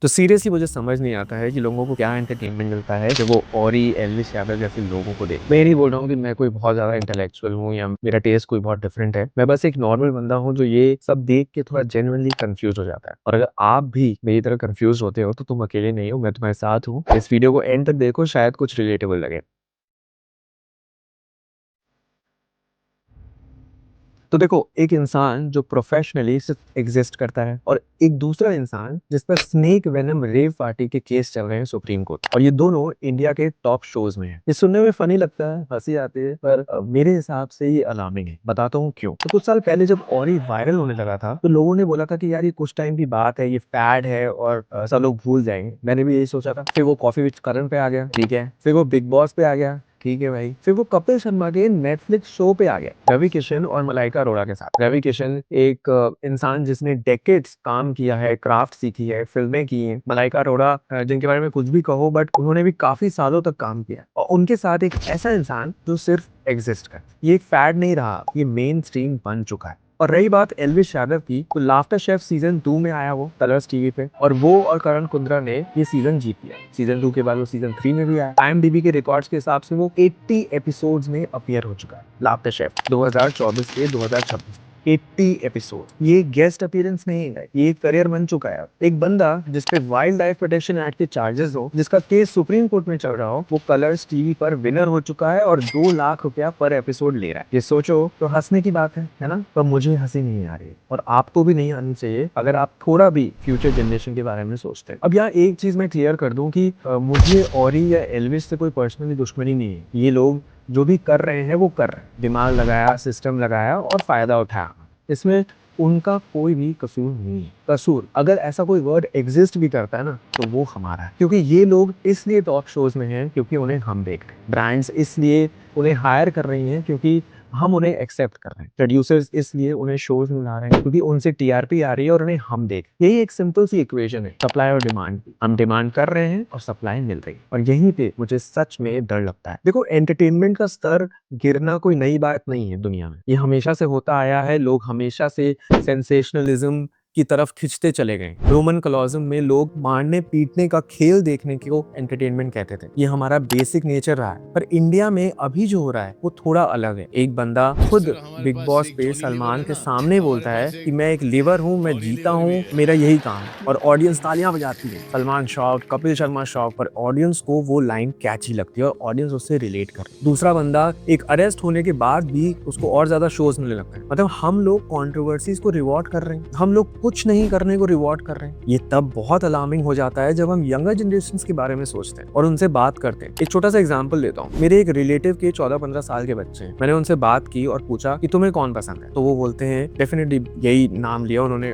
तो सीरियसली मुझे समझ नहीं आता है कि लोगों को क्या एंटरटेनमेंट मिलता है जब वो औरी एल्विश यादव जैसे लोगों को देख। मैं नहीं बोल रहा हूँ कि मैं कोई बहुत ज्यादा इंटेलेक्चुअल हूँ या मेरा टेस्ट कोई बहुत डिफरेंट है। मैं बस एक नॉर्मल बंदा हूँ जो ये सब देख के थोड़ा जेन्युइनली कंफ्यूज हो जाता है। और अगर आप भी मेरी तरह कंफ्यूज होते हो तो तुम अकेले नहीं हो, मैं तुम्हारे साथ हूँ। इस वीडियो को एंड तक देखो, शायद कुछ रिलेटेबल लगे। तो देखो, एक इंसान जो प्रोफेशनली सिर्फ एग्जिस्ट करता है और एक दूसरा इंसान जिस पर स्नेक वेनम रेव पार्टी के केस चल रहे हैं सुप्रीम कोर्ट, और ये दोनों इंडिया के टॉप शोज में हैं। ये सुनने में फनी लगता है, हंसी आती है, पर मेरे हिसाब से ये अलार्मिंग है। बताता हूँ क्यों। तो कुछ साल पहले जब ऑरी वायरल होने लगा था तो लोगों ने बोला था कि यार ये कुछ टाइम की बात है, ये फैड है और सब लोग भूल जाएंगे। मैंने भी यही सोचा था। फिर वो कॉफी विद करण पे आ गया, ठीक है। फिर वो बिग बॉस पे आ गया, ठीक है भाई। फिर वो कपिल शर्मा के नेटफ्लिक्स शो पे आ गया, रवि किशन और मलाइका अरोड़ा के साथ। रवि किशन एक इंसान जिसने डेकेड्स काम किया है, क्राफ्ट सीखी है, फिल्में की हैं। मलाइका अरोड़ा जिनके बारे में कुछ भी कहो, बट उन्होंने भी काफी सालों तक काम किया। और उनके साथ एक ऐसा इंसान जो सिर्फ एग्जिस्ट कर। ये एक फैड नहीं रहा, ये मेन स्ट्रीम बन चुका है। और रही बात एल्विश यादव की, तो लाफ्टर शेफ सीजन 2 में आया वो कलर्स टीवी पे, और वो और करण कुंद्रा ने ये सीजन जीत लिया। सीजन 2 के बाद वो सीजन 3 में भी आया। IMDb के रिकॉर्ड्स के हिसाब से वो 80 एपिसोड्स में अपीयर हो चुका है। लाफ्टर शेफ 2024 से 2026, 80 एपिसोड। ये गेस्ट अपीयरेंस नहीं है, ये एक करियर बन चुका है। एक बंदा जिसपे वाइल्ड लाइफ प्रोटेक्शन एक्ट के चार्जेस हो, जिसका केस सुप्रीम कोर्ट में चल रहा हो, वो कलर्स टीवी पर विनर हो चुका है और 2 लाख रुपया पर एपिसोड ले रहा है। ये सोचो तो हंसने की बात है ना। पर मुझे हंसी नहीं आ रही है, और आपको भी नहीं आनी चाहिए अगर आप थोड़ा भी फ्यूचर जनरेशन के बारे में सोचते हैं। अब यहाँ एक चीज मैं क्लियर कर दूं कि मुझे ऑरी या एल्विस से कोई पर्सनली दुश्मनी नहीं है। ये लोग जो भी कर रहे हैं वो कर रहे हैं, दिमाग लगाया, सिस्टम लगाया और फायदा उठाया। इसमें उनका कोई भी कसूर नहीं है। कसूर, अगर ऐसा कोई वर्ड एग्जिस्ट भी करता है ना, तो वो हमारा है। क्योंकि ये लोग इसलिए टॉप शोज में हैं क्योंकि उन्हें हम देख रहे हैं। ब्रांड्स इसलिए उन्हें हायर कर रही हैं क्योंकि हम उन्हें एक्सेप्ट कर रहे हैं। प्रोड्यूसर्स इसलिए उन्हें शोज में ला रहे हैं क्योंकि उनसे टीआरपी आ रही है और उन्हें हम देख। यही एक सिंपल सी इक्वेशन है, सप्लाई और डिमांड। हम डिमांड कर रहे हैं और सप्लाई मिल रही है, और यहीं पे मुझे सच में डर लगता है। देखो, एंटरटेनमेंट का स्तर गिरना कोई नई बात नहीं है दुनिया में। ये हमेशा से होता आया है। लोग हमेशा से सेंसेशनलिज्म की तरफ खिंचते चले गए। रोमन कॉलोसियम में लोग मारने पीटने का खेल देखने को एंटरटेनमेंट कहते थे। ये हमारा बेसिक नेचर रहा है। पर इंडिया में अभी जो हो रहा है वो थोड़ा अलग है। एक बंदा खुद बिग बॉस पे सलमान के सामने बोलता है कि मैं एक लीवर हूँ, मैं जीता हूँ, मेरा यही काम है, और ऑडियंस तालियां बजाती है। सलमान शॉक, कपिल शर्मा शॉक, पर ऑडियंस को वो लाइन कैची लगती है और ऑडियंस उससे रिलेट कर। दूसरा बंदा एक अरेस्ट होने के बाद भी उसको और ज्यादा शोज मिलने लगता है। मतलब हम लोग कॉन्ट्रोवर्सीज को रिवॉर्ड कर रहे हैं, हम लोग कुछ नहीं करने को रिवॉर्ड कर रहे हैं। ये तब बहुत अलार्मिंग हो जाता है जब हम यंगर जनरेशन के बारे में सोचते हैं और उनसे बात करते हैं। एक छोटा सा एग्जांपल देता हूँ। मेरे एक रिलेटिव के 14-15 साल के बच्चे हैं। मैंने उनसे बात की और पूछा कि तुम्हें कौन पसंद है, तो वो बोलते हैं, डेफिनेटली यही नाम लिया उन्होंने,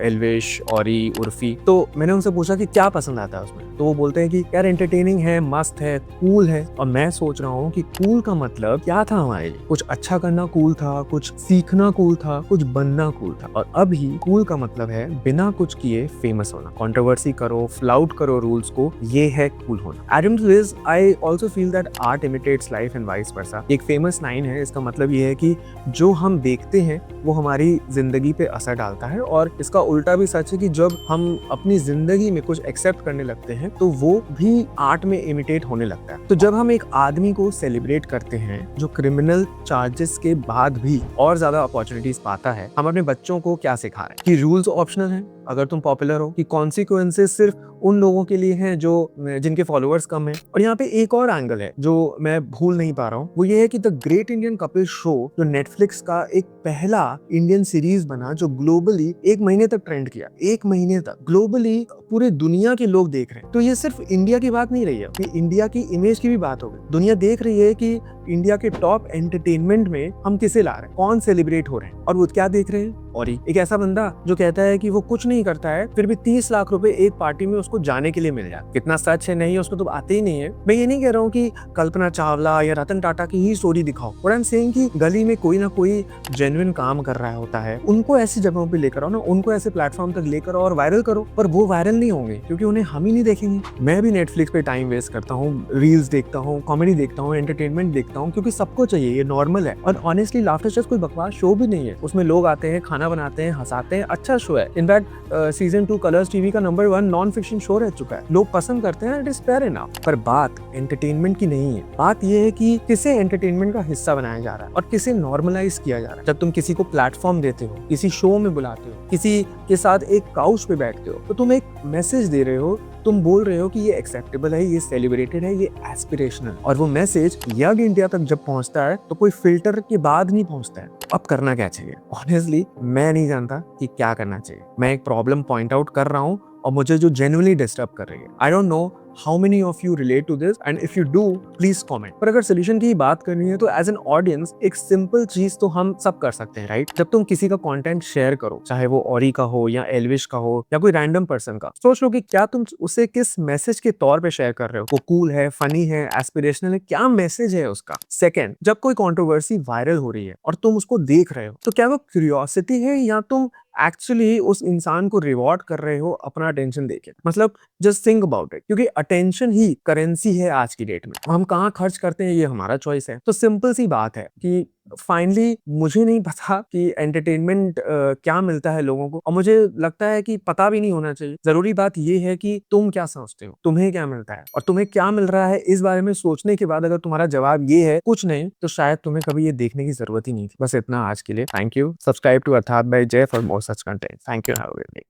एल्विश, ऑरी, उर्फी। तो मैंने उनसे पूछा कि क्या पसंद आता है उसमें, तो वो बोलते हैं कि यार एंटरटेनिंग है, मस्त है, कूल है। और मैं सोच रहा हूँ कि कूल का मतलब क्या था हमारे लिए। कुछ अच्छा करना कूल था, कुछ सीखना कूल था, कुछ बनना कूल था। और अभी कूल का मतलब है बिना कुछ किए फेमस होना, कंट्रोवर्सी करो, फ्लाउट करो रूल्स को, ये है कूल होना। Adding to this, I also feel that art imitates life and vice versa. एक फेमस लाइन है, इसका मतलब ये है कि जो हम देखते हैं वो हमारी जिंदगी पे असर डालता है, और इसका उल्टा भी सच है कि जब हम अपनी जिंदगी में कुछ एक्सेप्ट करने लगते हैं तो वो भी आर्ट में इमिटेट होने लगता है। तो जब हम एक आदमी को सेलिब्रेट करते हैं जो क्रिमिनल चार्जेस के बाद भी और ज्यादा अपॉर्चुनिटीज पाता है, हम अपने बच्चों को क्या सिखा रहे हैं कि रूल्स ऑप्शनल हैं अगर तुम पॉपुलर हो, कि कॉन्सिक्वेंसेस सिर्फ उन लोगों के लिए हैं जो जिनके फॉलोअर्स कम हैं। और यहाँ पे एक और एंगल है जो मैं भूल नहीं पा रहा हूँ, वो ये है कि the great Indian Kapil show जो नेटफ्लिक्स का एक पहला इंडियन सीरीज बना जो ग्लोबली 1 महीने तक ट्रेंड किया। 1 महीने तक ग्लोबली पूरे दुनिया के लोग देख रहे हैं। तो ये सिर्फ इंडिया की बात नहीं रही है, ये इंडिया की इमेज की भी बात हो गई। दुनिया देख रही है कि इंडिया के टॉप एंटरटेनमेंट में हम किसे ला रहे हैं, कौन सेलिब्रेट हो रहे हैं, और वो क्या देख रहे हैं। और एक ऐसा बंदा जो कहता है कि वो कुछ नहीं करता है, फिर भी 30 लाख रुपए एक पार्टी में उसको जाने के लिए मिल जाए। कितना सच है नहीं है उसमें तो आते ही नहीं है। मैं ये नहीं कह रहा हूँ कि कल्पना चावला या रतन टाटा की ही स्टोरी दिखाओ, और आई एम सेइंग कि गली में कोई ना कोई जेन्युइन काम कर रहा होता है, उनको ऐसी जगहों पे लेकर आओ ना, उनको ऐसे प्लेटफॉर्म तक लेकर आओ और वायरल करो। पर वो वायरल नहीं होंगे क्योंकि उन्हें हम ही नहीं देखेंगे। मैं भी नेटफ्लिक्स पे टाइम वेस्ट करता हूँ, रील्स देखता हूँ, कॉमेडी देखता हूँ, एंटरटेनमेंट देखता हूँ, करता हूँ क्योंकि सबको चाहिए, ये नॉर्मल है। और ऑनेस्टली लाफ्टर शेफ कोई बकवास शो भी नहीं है, उसमें लोग आते हैं, खाना बनाते हैं, हंसाते हैं, अच्छा शो है। इनफैक्ट सीजन 2 कलर्स टीवी का नंबर 1 नॉन फिक्शन शो रह चुका है, लोग पसंद करते हैं, इट इज फेयर इनफ। पर बात एंटरटेनमेंट की नहीं है, बात यह है कि किसे एंटरटेनमेंट का हिस्सा बनाया जा रहा है और किसे नॉर्मलाइज किया जा रहा है। जब तुम किसी को प्लेटफॉर्म देते हो, किसी शो में बुलाते हो, किसी के साथ एक काउच पे बैठते हो, तो तुम एक मैसेज दे रहे हो, तुम बोल रहे हो कि ये एक्सेप्टेबल है, ये सेलिब्रेटेड है, ये एस्पिरेशनल। और वो मैसेज यंग इंडिया तक जब पहुंचता है तो कोई फिल्टर के बाद नहीं पहुंचता है। अब करना क्या चाहिए? ऑनेस्टली मैं नहीं जानता कि क्या करना चाहिए। मैं एक प्रॉब्लम पॉइंट आउट कर रहा हूँ और मुझे जो जेन्युइनली डिस्टर्ब कर रही है। I don't know how many of you relate to this, and if you do please comment. पर अगर सोल्यूशन की बात करनी है तो एज एन ऑडियंस एक सिंपल चीज तो हम सब कर सकते हैं, राइट? जब तुम किसी का कंटेंट शेयर करो, चाहे वो ऑरी का हो या एल्विश का हो या कोई रैंडम पर्सन का, सोच लो कि क्या तुम उसे किस मैसेज के तौर पे शेयर कर रहे हो। वो कूल है, फनी है, एस्पिरेशनल है, क्या मैसेज है उसका? सेकंड, जब कोई कंट्रोवर्सी वायरल हो रही है और तुम उसको देख रहे हो, तो क्या वो क्यूरियोसिटी है या तुम एक्चुअली उस इंसान को रिवॉर्ड कर रहे हो अपना अटेंशन देके? मतलब जस्ट थिंक अबाउट इट, क्योंकि अटेंशन ही करेंसी है आज की डेट में। हम कहाँ खर्च करते हैं ये हमारा चॉइस है। तो सिंपल सी बात है कि फाइनली मुझे नहीं पता कि एंटरटेनमेंट क्या मिलता है लोगों को, और मुझे लगता है कि पता भी नहीं होना चाहिए। जरूरी बात ये है कि तुम क्या समझते हो, तुम्हें क्या मिलता है, और तुम्हें क्या मिल रहा है इस बारे में सोचने के बाद अगर तुम्हारा जवाब ये है कुछ नहीं, तो शायद तुम्हें कभी ये देखने की जरूरत ही नहीं थी। बस इतना आज के लिए। Thank you. सब्सक्राइब टू अर्थात बाय जय for more such content. Thank you. Have a good day.